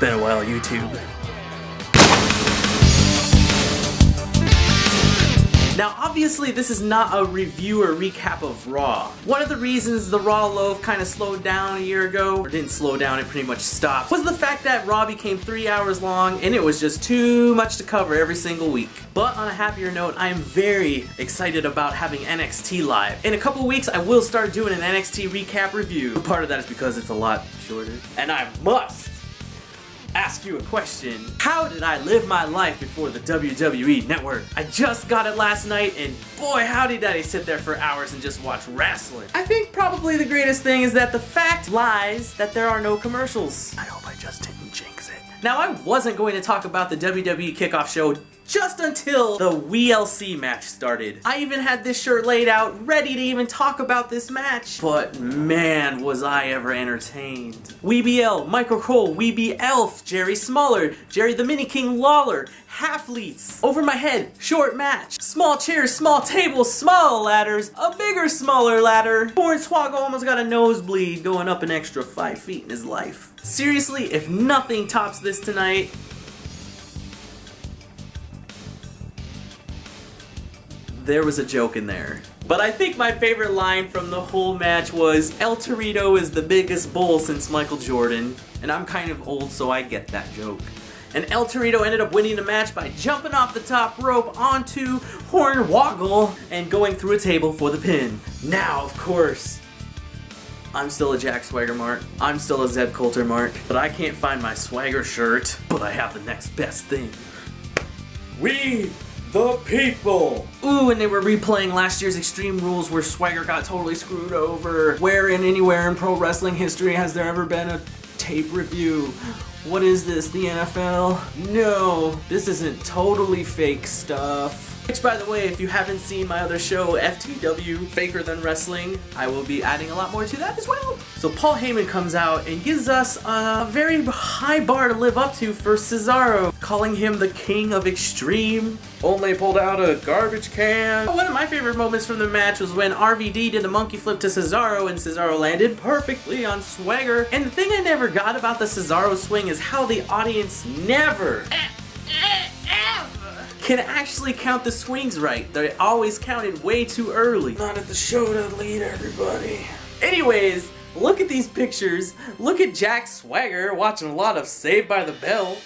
been a while, YouTube. Now, obviously, this is not a review or recap of Raw. One of the reasons the RAW Loaf kind of slowed down a year ago, or didn't slow down, it pretty much stopped, was the fact that Raw became 3 hours long and it was just too much to cover every single week. But on a happier note, I am very excited about having NXT live. In a couple weeks, I will start doing an NXT recap review. Part of that is because it's a lot shorter. And I must ask you a question. How did I live my life before the WWE Network? I just got it last night, and boy, howdy did I sit there for hours and just watch wrestling. I think probably the greatest thing is that the fact lies that there are no commercials. I hope I just didn't jinx it. Now, I wasn't going to talk about the WWE kickoff show just until the WLC match started. I even had this shirt laid out, ready to even talk about this match. But man, was I ever entertained. WeeBL, Michael Cole, Weeby Elf, Jerry Smaller, Jerry the Mini King Lawler, Halfleets, Over My Head, short match, small chairs, small tables, small ladders, a bigger, smaller ladder. Hornswoggle almost got a nosebleed going up an extra 5 feet in his life. Seriously, if nothing tops this tonight, there was a joke in there. But I think my favorite line from the whole match was, El Torito is the biggest bull since Michael Jordan. And I'm kind of old, so I get that joke. And El Torito ended up winning the match by jumping off the top rope onto Hornswoggle and going through a table for the pin. Now, of course, I'm still a Jack Swagger mark. I'm still a Zeb Coulter mark. But I can't find my Swagger shirt. But I have the next best thing. We the people! Ooh, and they were replaying last year's Extreme Rules where Swagger got totally screwed over. Where and anywhere in pro wrestling history has there ever been a tape review? What is this, the NFL? No, this isn't totally fake stuff. Which, by the way, if you haven't seen my other show, FTW, Faker Than Wrestling, I will be adding a lot more to that as well. So Paul Heyman comes out and gives us a very high bar to live up to for Cesaro, calling him the King of Extreme. Only pulled out a garbage can. One of my favorite moments from the match was when RVD did a monkey flip to Cesaro and Cesaro landed perfectly on Swagger. And the thing I never got about the Cesaro swing is how the audience never can actually count the swings right. They always counted way too early. Not at the show to lead everybody. Anyways, look at these pictures. Look at Jack Swagger watching a lot of Saved by the Bell.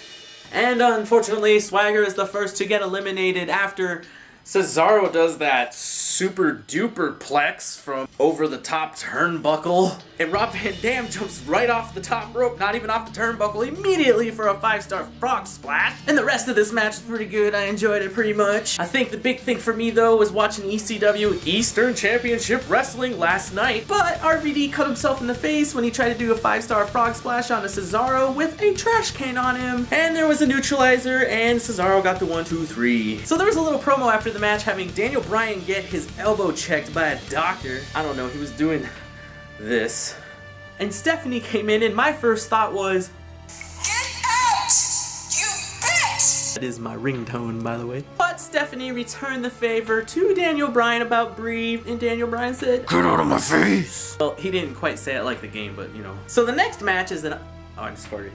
And unfortunately, Swagger is the first to get eliminated after Cesaro does that super duper plex from over the top turnbuckle. And Rob Van Dam jumps right off the top rope, not even off the turnbuckle, immediately for a 5-star frog splash. And the rest of this match is pretty good. I enjoyed it pretty much. I think the big thing for me though was watching ECW Eastern Championship Wrestling last night. But RVD cut himself in the face when he tried to do a 5-star frog splash on a Cesaro with a trash can on him. And there was a neutralizer and Cesaro got the 1, 2, 3. So there was a little promo after the match having Daniel Bryan get his elbow checked by a doctor. I don't know, he was doing this. And Stephanie came in and my first thought was, "Get out, you bitch!" That is my ringtone, by the way. But Stephanie returned the favor to Daniel Bryan about Brie, and Daniel Bryan said, "Get out of my face!" Well, he didn't quite say it like the game, but you know. So the next match is oh, I just farted.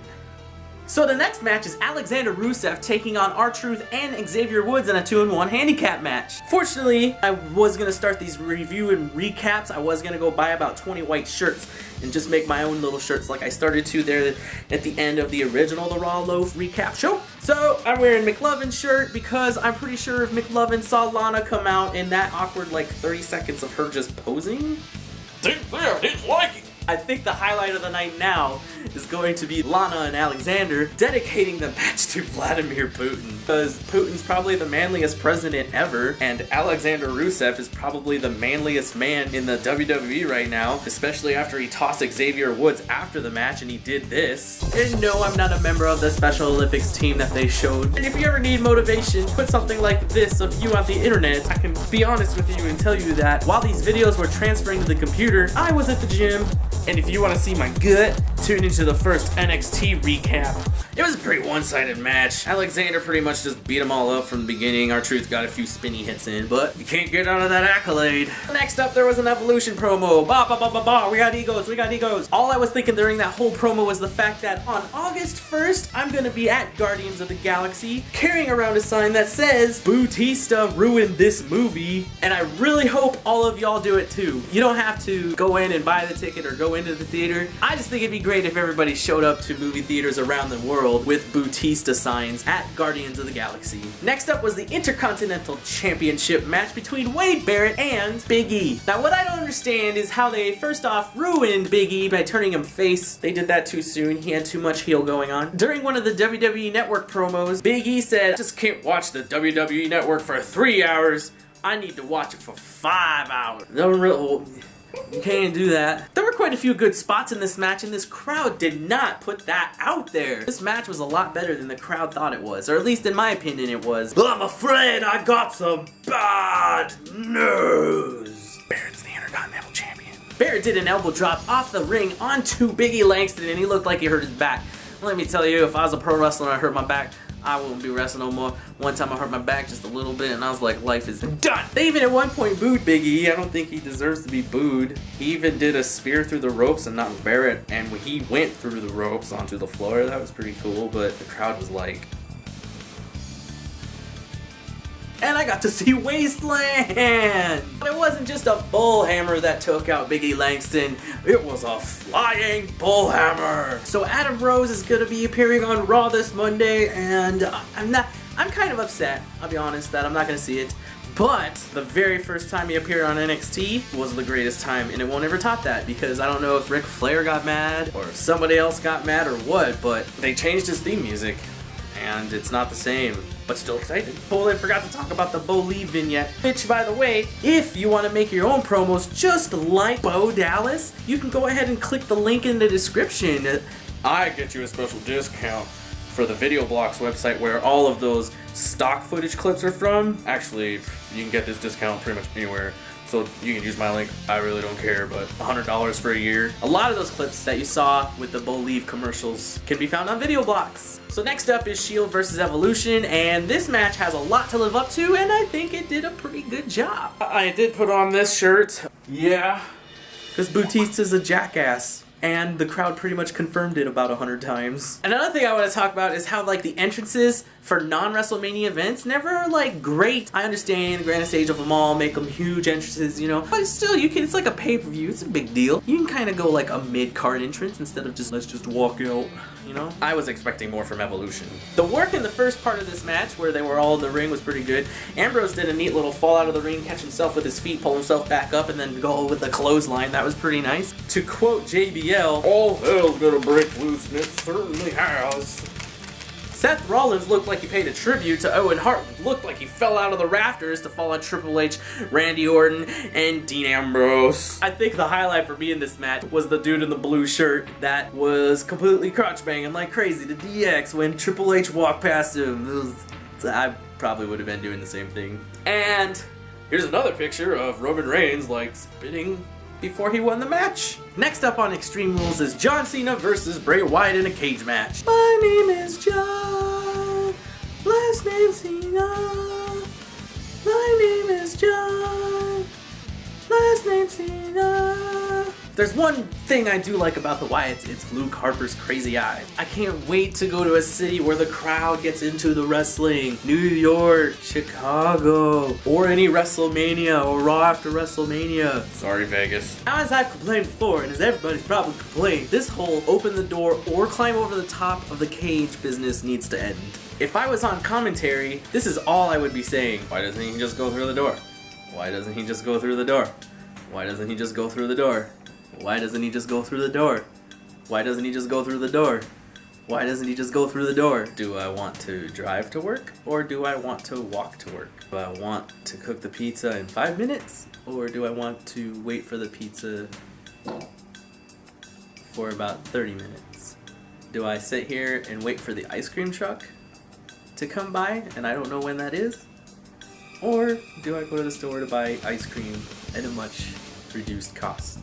So the next match is Alexander Rusev taking on R-Truth and Xavier Woods in a 2-on-1 handicap match. Fortunately, I was going to start these review and recaps. I was going to go buy about 20 white shirts and just make my own little shirts like I started to there at the end of the original The Raw Loaf recap show. So I'm wearing McLovin's shirt because I'm pretty sure if McLovin saw Lana come out in that awkward like 30 seconds of her just posing, I didn't like it. I think the highlight of the night now is going to be Lana and Alexander dedicating the match to Vladimir Putin. Because Putin's probably the manliest president ever, and Alexander Rusev is probably the manliest man in the WWE right now, especially after he tossed Xavier Woods after the match and he did this. And no, I'm not a member of the Special Olympics team that they showed. And if you ever need motivation, put something like this of you on the internet. I can be honest with you and tell you that while these videos were transferring to the computer, I was at the gym And if you want to see my gut, tune into the first NXT recap. It was a pretty one-sided match. Alexander pretty much just beat them all up from the beginning. R-Truth got a few spinny hits in, but you can't get out of that accolade. Next up, there was an Evolution promo. Ba ba ba ba ba. We got egos. We got egos. All I was thinking during that whole promo was the fact that on August 1st, I'm gonna be at Guardians of the Galaxy carrying around a sign that says Bautista ruined this movie, and I really hope all of y'all do it too. You don't have to go in and buy the ticket or go into the theater. I just think it'd be great if everybody showed up to movie theaters around the world with Bautista signs at Guardians of the Galaxy. Next up was the Intercontinental Championship match between Wade Barrett and Big E. Now what I don't understand is how they first off ruined Big E by turning him face. They did that too soon. He had too much heel going on. During one of the WWE Network promos, Big E said, "I just can't watch the WWE Network for 3 hours. I need to watch it for 5 hours." You can't do that. There were quite a few good spots in this match, and this crowd did not put that out there. This match was a lot better than the crowd thought it was, or at least in my opinion it was. But I'm afraid I got some bad news. Barrett's the Intercontinental Champion. Barrett did an elbow drop off the ring onto Big E Langston, and he looked like he hurt his back. Let me tell you, if I was a pro wrestler and I hurt my back, I wouldn't be wrestling no more. One time I hurt my back just a little bit and I was like, life is done. They even at one point booed Big E. I don't think he deserves to be booed. He even did a spear through the ropes and not Barrett, and when he went through the ropes onto the floor, that was pretty cool, but the crowd was like... And I got to see Wasteland! But it wasn't just a bullhammer that took out Big E Langston, it was a flying bullhammer! So Adam Rose is gonna be appearing on Raw this Monday, and I'm kind of upset, I'll be honest, that I'm not gonna see it. But the very first time he appeared on NXT was the greatest time, and it won't ever top that, because I don't know if Ric Flair got mad, or if somebody else got mad, or what, but they changed his theme music, and it's not the same. But still excited. Totally forgot to talk about the Bo Lee vignette, which, by the way, if you want to make your own promos just like Bo Dallas, you can go ahead and click the link in the description. I get you a special discount for the Video Blocks website where all of those stock footage clips are from. Actually, you can get this discount pretty much anywhere. So you can use my link, I really don't care, but $100 for a year. A lot of those clips that you saw with the Bo Leave commercials can be found on Video Blocks. So next up is Shield versus Evolution, and this match has a lot to live up to, and I think it did a pretty good job. I did put on this shirt, yeah, because Bautista's a jackass. And the crowd pretty much confirmed it about 100 times. Another thing I want to talk about is how, like, the entrances for non-WrestleMania events never are, like, great. I understand the grandest stage of them all, make them huge entrances, you know, but still, it's like a pay-per-view, it's a big deal. You can kind of go like a mid-card entrance instead of just, let's just walk out, you know? I was expecting more from Evolution. The work in the first part of this match, where they were all in the ring, was pretty good. Ambrose did a neat little fall out of the ring, catch himself with his feet, pull himself back up, and then go with the clothesline. That was pretty nice. To quote JBL, "All hell's gonna break loose, and it certainly has." Seth Rollins looked like he paid a tribute to Owen Hart, looked like he fell out of the rafters to fall on Triple H, Randy Orton, and Dean Ambrose. I think the highlight for me in this match was the dude in the blue shirt that was completely crotch banging like crazy to DX when Triple H walked past him. I probably would have been doing the same thing. And here's another picture of Roman Reigns like spitting before he won the match. Next up on Extreme Rules is John Cena versus Bray Wyatt in a cage match. My name is John, last name Cena. My name is John, last name Cena. There's one thing I do like about the Wyatts, it's Luke Harper's crazy eyes. I can't wait to go to a city where the crowd gets into the wrestling. New York, Chicago, or any WrestleMania or Raw after WrestleMania. Sorry, Vegas. Now, as I've complained before, and as everybody's probably complained, this whole open the door or climb over the top of the cage business needs to end. If I was on commentary, this is all I would be saying. Why doesn't he just go through the door? Why doesn't he just go through the door? Why doesn't he just go through the door? Why doesn't he just go through the door? Why doesn't he just go through the door? Why doesn't he just go through the door? Do I want to drive to work, or do I want to walk to work? Do I want to cook the pizza in 5 minutes, or do I want to wait for the pizza for about 30 minutes? Do I sit here and wait for the ice cream truck to come by, and I don't know when that is? Or do I go to the store to buy ice cream at a much reduced cost?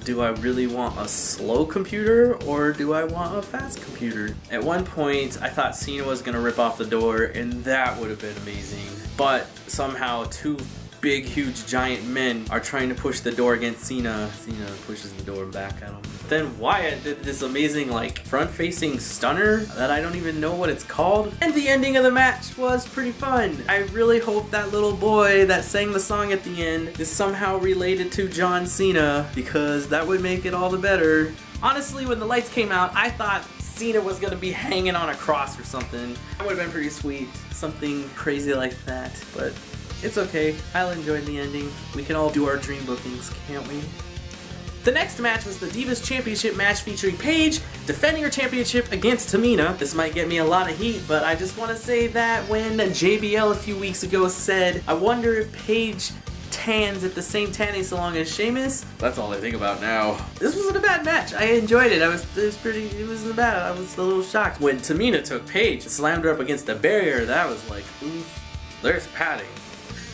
do I really want a slow computer or do I want a fast computer? At one point, I thought Cena was gonna rip off the door, and that would have been amazing. But somehow, two big, huge, giant men are trying to push the door against Cena. Cena pushes the door back at him. Then Wyatt did this amazing, like, front-facing stunner that I don't even know what it's called. And the ending of the match was pretty fun. I really hope that little boy that sang the song at the end is somehow related to John Cena, because that would make it all the better. Honestly, when the lights came out, I thought Cena was gonna be hanging on a cross or something. That would have been pretty sweet. Something crazy like that. But it's okay. I'll enjoy the ending. We can all do our dream bookings, can't we? The next match was the Divas Championship match featuring Paige defending her championship against Tamina. This might get me a lot of heat, but I just want to say that when JBL a few weeks ago said, I wonder if Paige tans at the same tanning salon as Sheamus, that's all I think about now. This wasn't a bad match. I enjoyed it. It wasn't bad. I was a little shocked. When Tamina took Paige and slammed her up against the barrier, that was like, oof, there's padding.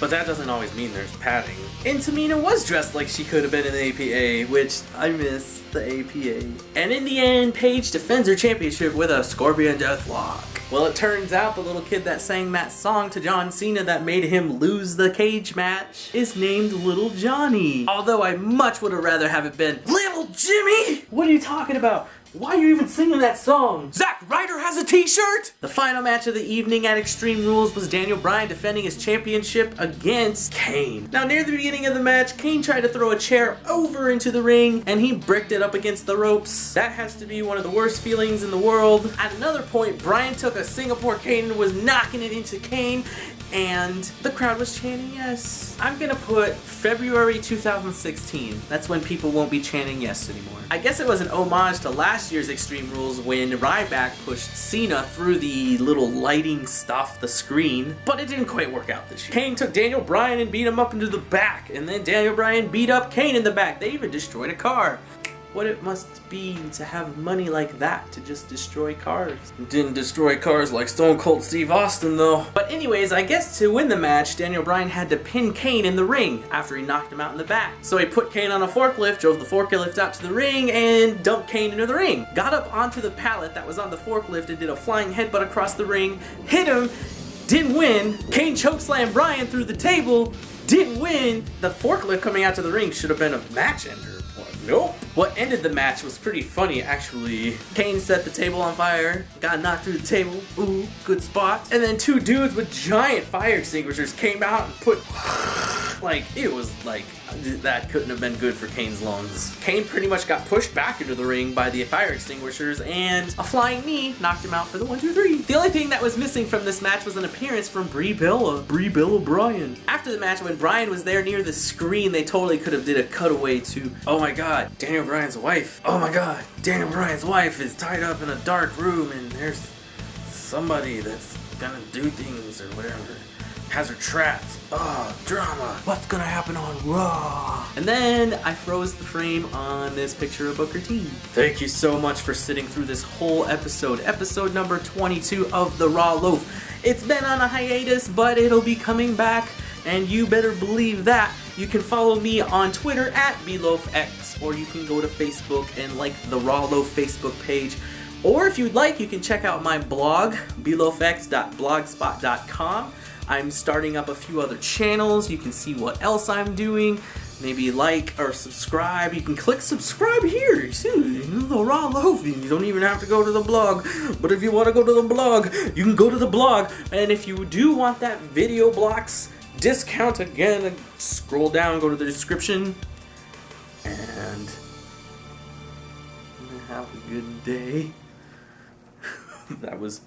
But that doesn't always mean there's padding. And Tamina was dressed like she could have been in the APA, which I miss the APA. And in the end, Paige defends her championship with a Scorpion Deathlock. Well, it turns out the little kid that sang that song to John Cena that made him lose the cage match is named Little Johnny. Although I much would have rather have it been Little Jimmy! What are you talking about? Why are you even singing that song? Zack Ryder has a t-shirt! The final match of the evening at Extreme Rules was Daniel Bryan defending his championship against Kane. Now, near the beginning of the match, Kane tried to throw a chair over into the ring, and he bricked it up against the ropes. That has to be one of the worst feelings in the world. At another point, Bryan took a Singapore Kane and was knocking it into Kane, and the crowd was chanting yes. I'm gonna put February 2016. That's when people won't be chanting yes anymore. I guess it was an homage to last year's Extreme Rules when Ryback pushed Cena through the little lighting stuff, the screen, but it didn't quite work out this year. Kane took Daniel Bryan and beat him up into the back, and then Daniel Bryan beat up Kane in the back. They even destroyed a car. What it must be to have money like that to just destroy cars. Didn't destroy cars like Stone Cold Steve Austin though. But anyways, I guess to win the match, Daniel Bryan had to pin Kane in the ring after he knocked him out in the back. So he put Kane on a forklift, drove the forklift out to the ring, and dumped Kane into the ring. Got up onto the pallet that was on the forklift and did a flying headbutt across the ring, hit him, didn't win. Kane chokeslammed Bryan through the table, didn't win. The forklift coming out to the ring should have been a match ender. Nope. What ended the match was pretty funny, actually. Kane set the table on fire, got knocked through the table. Ooh, good spot. And then two dudes with giant fire extinguishers came out and put... Like, it was like, that couldn't have been good for Kane's lungs. Kane pretty much got pushed back into the ring by the fire extinguishers, and a flying knee knocked him out for the 1, 2, 3. The only thing that was missing from this match was an appearance from Brie Bella Bryan. After the match, when Bryan was there near the screen, they totally could have did a cutaway to, oh my god, Daniel Bryan's wife. Oh my god, Daniel Bryan's wife is tied up in a dark room, and there's somebody that's gonna do things or whatever. Has her trapped. Oh, drama. What's gonna happen on Raw? And then I froze the frame on this picture of Booker T. Thank you so much for sitting through this whole episode number 22 of the Raw Loaf. It's been on a hiatus, but it'll be coming back, and you better believe that. You can follow me on Twitter at BLoafX, or you can go to Facebook and like the Raw Loaf Facebook page. Or if you'd like, you can check out my blog, bloafx.blogspot.com. I'm starting up a few other channels. You can see what else I'm doing. Maybe like or subscribe. You can click subscribe here. You see, the Raw Loaf. You don't even have to go to the blog. But if you want to go to the blog, you can go to the blog. And if you do want that video blocks discount again, scroll down, go to the description. And have a good day. That was